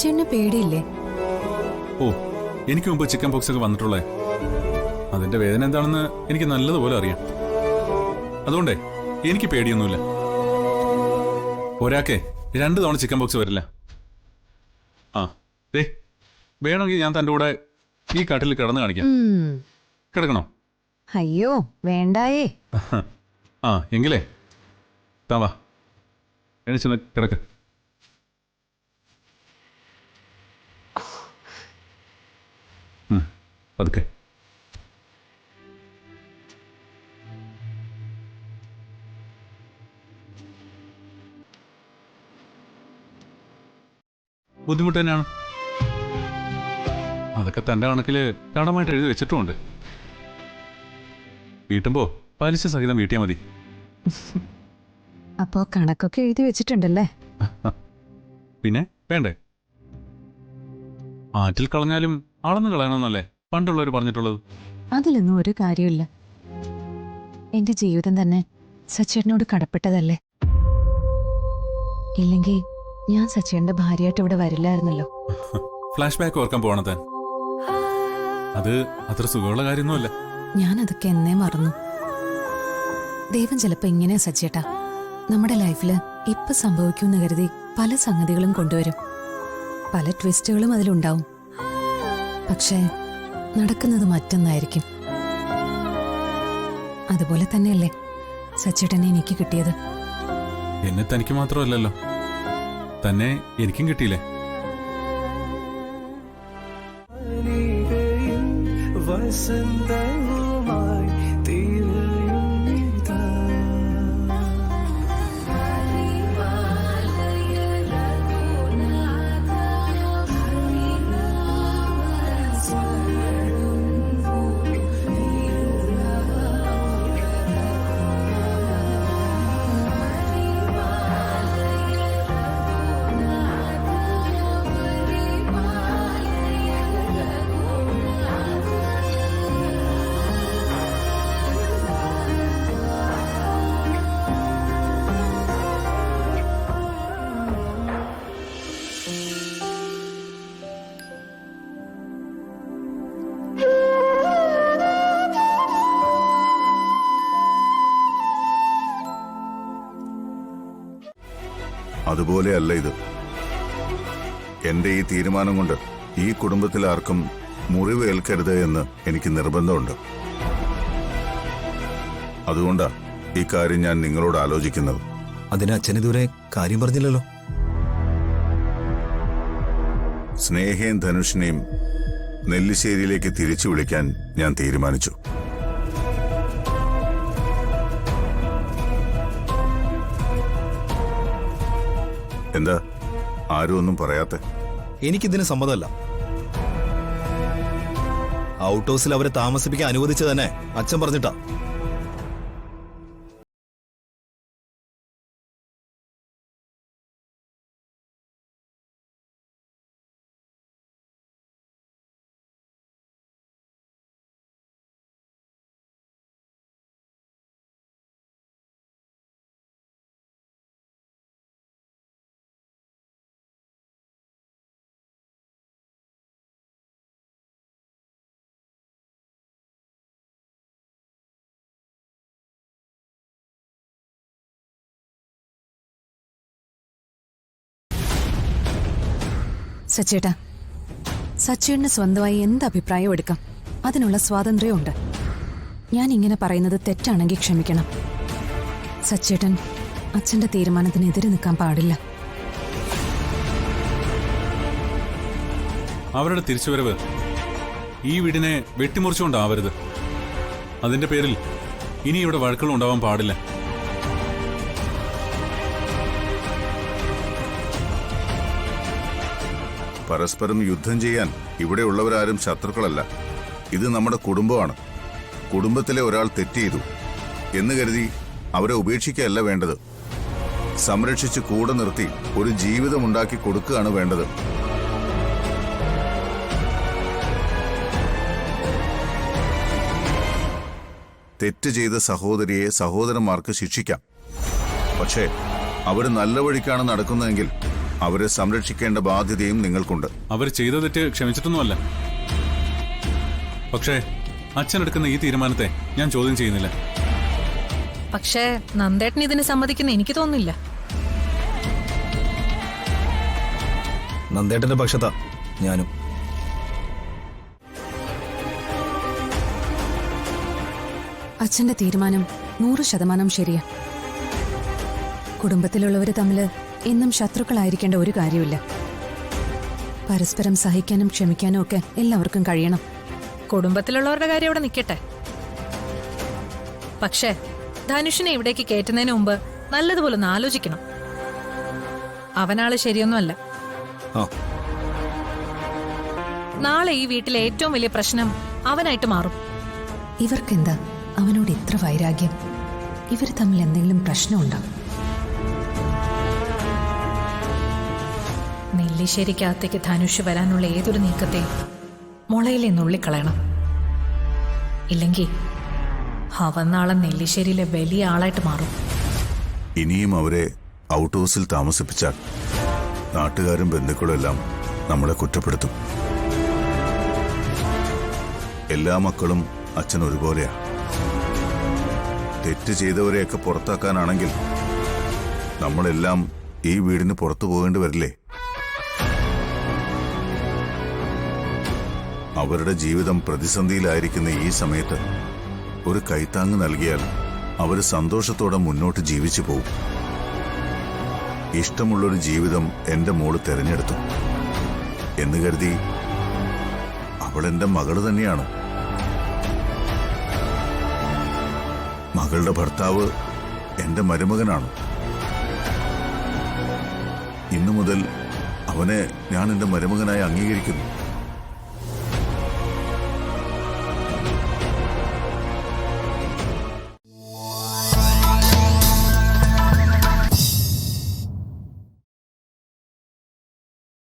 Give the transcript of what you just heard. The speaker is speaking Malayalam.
സച്ചിന് പേടിയില്ലേ? ഓ, എനിക്ക് മുമ്പ് ചിക്കൻ പോക്സ് ഒക്കെ വന്നിട്ടുള്ളേ. അതിന്റെ വേദന എന്താണെന്ന് എനിക്ക് നല്ലതുപോലെ അറിയാം. അതുകൊണ്ടേ എനിക്ക് പേടിയൊന്നുമില്ല. ഒരാൾക്കേ 2 തവണ ചിക്കൻ പോക്സ് വരില്ല. ആ ദേ, വേണമെങ്കിൽ ഞാൻ തൻ്റെ കൂടെ ഈ കാട്ടിൽ കിടന്ന് കാണിക്കാം. കിടക്കണോ? അയ്യോ വേണ്ടായേ. ആ എങ്കിലേ താ വാ, എണീച്ചൊന്ന് കിടക്ക്. പതുക്കെ. ബുദ്ധിമുട്ട് തന്നെയാണ്. അതൊക്കെ തൻ്റെ കണക്കില് കടമായിട്ട് എഴുതി വെച്ചിട്ടുമുണ്ട്. വീട്ടുമ്പോ പലിശ സഹിതം വീട്ടിയാ മതി. അപ്പോ കണക്കൊക്കെ എഴുതി വെച്ചിട്ടുണ്ടല്ലേ? പിന്നെ വേണ്ടേ? ആറ്റിൽ കളഞ്ഞാലും അളന്ന് കളയണമെന്നല്ലേ പണ്ടുള്ളവർ പറഞ്ഞിട്ടുള്ളത്? അതിലൊന്നും ഒരു കാര്യമില്ല. എന്റെ ജീവിതം തന്നെ സച്ചേട്ടനോട് കടപ്പെട്ടതല്ലേ. ഇല്ലെങ്കിൽ ഞാൻ സച്ചേട്ടന്റെ ഭാര്യയായിട്ട് ഇവിടെ വരില്ലായിരുന്നല്ലോ. ഫ്ലാഷ് ബാക്ക് ഓർക്കാൻ പോകണം താൻ. അത് അത്ര സുഖമുള്ള കാര്യമൊന്നുമല്ല. ഞാൻ അതൊക്കെ എന്നേ മറന്നു. ദൈവം ചിലപ്പോ ഇങ്ങനെ സച്ചേട്ടാ നമ്മുടെ ലൈഫില് ഇപ്പൊ സംഭവിക്കുമെന്ന് കരുതി പല സംഗതികളും കൊണ്ടുവരും. പല ട്വിസ്റ്റുകളും അതിലുണ്ടാവും. പക്ഷേ നടക്കുന്നത് മറ്റൊന്നായിരിക്കും. അതുപോലെ തന്നെയല്ലേ സച്ചേട്ടനെ എനിക്ക് കിട്ടിയത്? എന്നെ തനിക്ക് മാത്രമല്ലല്ലോ, തന്നെ എനിക്കും കിട്ടിയില്ലേ? അതുപോലെയല്ല ഇത്. എന്റെ ഈ തീരുമാനം കൊണ്ട് ഈ കുടുംബത്തിൽ ആർക്കും മുറിവ് ഏൽക്കരുത് എന്ന് എനിക്ക് നിർബന്ധമുണ്ട്. അതുകൊണ്ടാ ഈ കാര്യം ഞാൻ നിങ്ങളോട് ആലോചിക്കുന്നത്. അതിന് അച്ഛൻ ഇതുവരെ കാര്യം പറഞ്ഞില്ലല്ലോ. സ്നേഹയും ധനുഷിനെയും നെല്ലിശ്ശേരിയിലേക്ക് തിരിച്ചു വിളിക്കാൻ ഞാൻ തീരുമാനിച്ചു. എന്താ ആരും ഒന്നും പറയാത്തെ? എനിക്കിതിന് സമ്മതമല്ല. ഔട്ട് ഹൗസിൽ അവരെ താമസിപ്പിക്കാൻ അനുവദിച്ചു തന്നെ അച്ഛൻ പറഞ്ഞിട്ടാ. സച്ചേട്ടാ, സച്ചേട്ടന് സ്വന്തമായി എന്ത് അഭിപ്രായം എടുക്കാം, അതിനുള്ള സ്വാതന്ത്ര്യമുണ്ട്. ഞാൻ ഇങ്ങനെ പറയുന്നത് തെറ്റാണെങ്കിൽ ക്ഷമിക്കണം. സച്ചേട്ടൻ അച്ഛന്റെ തീരുമാനത്തിന് എതിരെ നിൽക്കാൻ പാടില്ല. അവരുടെ തിരിച്ചുവരവ് ഈ വീടിനെ വെട്ടിമുറിച്ചുകൊണ്ടാവരുത്. അതിന്റെ പേരിൽ ഇനി ഇവിടെ വഴക്കുകൾ ഉണ്ടാവാൻ പാടില്ല. പരസ്പരം യുദ്ധം ചെയ്യാൻ ഇവിടെയുള്ളവരാരും ശത്രുക്കളല്ല. ഇത് നമ്മുടെ കുടുംബമാണ്. കുടുംബത്തിലെ ഒരാൾ തെറ്റ് ചെയ്തു എന്ന് കരുതി അവരെ ഉപേക്ഷിക്കുകയല്ല വേണ്ടത്. സംരക്ഷിച്ച് കൂടെ നിർത്തി ഒരു ജീവിതമുണ്ടാക്കി കൊടുക്കുകയാണ് വേണ്ടത്. തെറ്റ് ചെയ്ത സഹോദരിയെ സഹോദരന്മാർക്ക് ശിക്ഷിക്കാം. പക്ഷേ അവർ നല്ല വഴിക്കാണ് നടക്കുന്നതെങ്കിൽ അവരെ സംരക്ഷിക്കേണ്ട ബാധ്യതയും നിങ്ങൾക്കുണ്ട്. അവർ ചെയ്ത തെറ്റ് ക്ഷമിച്ചിട്ടൊന്നുമല്ല. പക്ഷേ അച്ഛനെടുക്കുന്ന ഈ തീരുമാനത്തെ ഞാൻ ചോദ്യം ചെയ്യുന്നില്ല. പക്ഷേ നന്ദേട്ടൻ ഇതിന് സമ്മതിക്കുന്ന എനിക്ക് തോന്നുന്നില്ല. നന്ദേട്ടന്റെ പക്ഷത്താ ഞാനും. അച്ഛന്റെ തീരുമാനം 100% ശരിയാ. കുടുംബത്തിലുള്ളവര് തമ്മില് എന്നും ശത്രുക്കളായിരിക്കേണ്ട ഒരു കാര്യമില്ല. പരസ്പരം സഹിക്കാനും ക്ഷമിക്കാനും ഒക്കെ എല്ലാവർക്കും കഴിയണം. കുടുംബത്തിലുള്ളവരുടെ കാര്യം അവിടെ നിൽക്കട്ടെ. പക്ഷേ ധനുഷിനെ ഇവിടേക്ക് കയറ്റുന്നതിന് മുമ്പ് നല്ലതുപോലെ ഒന്ന് ആലോചിക്കണം. അവനാള് ശരിയൊന്നുമല്ല. ആ നാളെ ഈ വീട്ടിലെ ഏറ്റവും വലിയ പ്രശ്നം അവനായിട്ട് മാറും. ഇവർക്കെന്താ അവനോട് ഇത്ര വൈരാഗ്യം? ഇവർ തമ്മിൽ എന്തെങ്കിലും പ്രശ്നമുണ്ടോ? നെല്ലിശ്ശേരിക്കകത്തേക്ക് ധനുഷ് വരാനുള്ള ഏതൊരു നീക്കത്തെയും മുളയിലെ നുള്ളിക്കളയണം. ഇല്ലെങ്കിൽ അവൻ നാളെ നെല്ലിശ്ശേരിയിലെ വലിയ ആളായിട്ട് മാറും. ഇനിയും അവരെ ഔട്ട് ഹൗസിൽ താമസിപ്പിച്ചാൽ നാട്ടുകാരും ബന്ധുക്കളും എല്ലാം നമ്മളെ കുറ്റപ്പെടുത്തും. എല്ലാ മക്കളും അച്ഛൻ ഒരുപോലെയാ. തെറ്റ് ചെയ്തവരെയൊക്കെ പുറത്താക്കാനാണെങ്കിൽ നമ്മളെല്ലാം ഈ വീടിന് പുറത്തു പോകേണ്ടി വരില്ലേ? അവരുടെ ജീവിതം പ്രതിസന്ധിയിലായിരിക്കുന്ന ഈ സമയത്ത് ഒരു കൈത്താങ്ങ് നൽകിയാൽ അവർ സന്തോഷത്തോടെ മുന്നോട്ട് ജീവിച്ചു പോകും. ഇഷ്ടമുള്ളൊരു ജീവിതം എന്റെ മോള് തെരഞ്ഞെടുത്തു എന്ന് കരുതി അവൾ എന്റെ മകള് തന്നെയാണ്. മകളുടെ ഭർത്താവ് എന്റെ മരുമകനാണ്. ഇന്നു മുതൽ അവനെ ഞാൻ എന്റെ മരുമകനായി അംഗീകരിക്കുന്നു.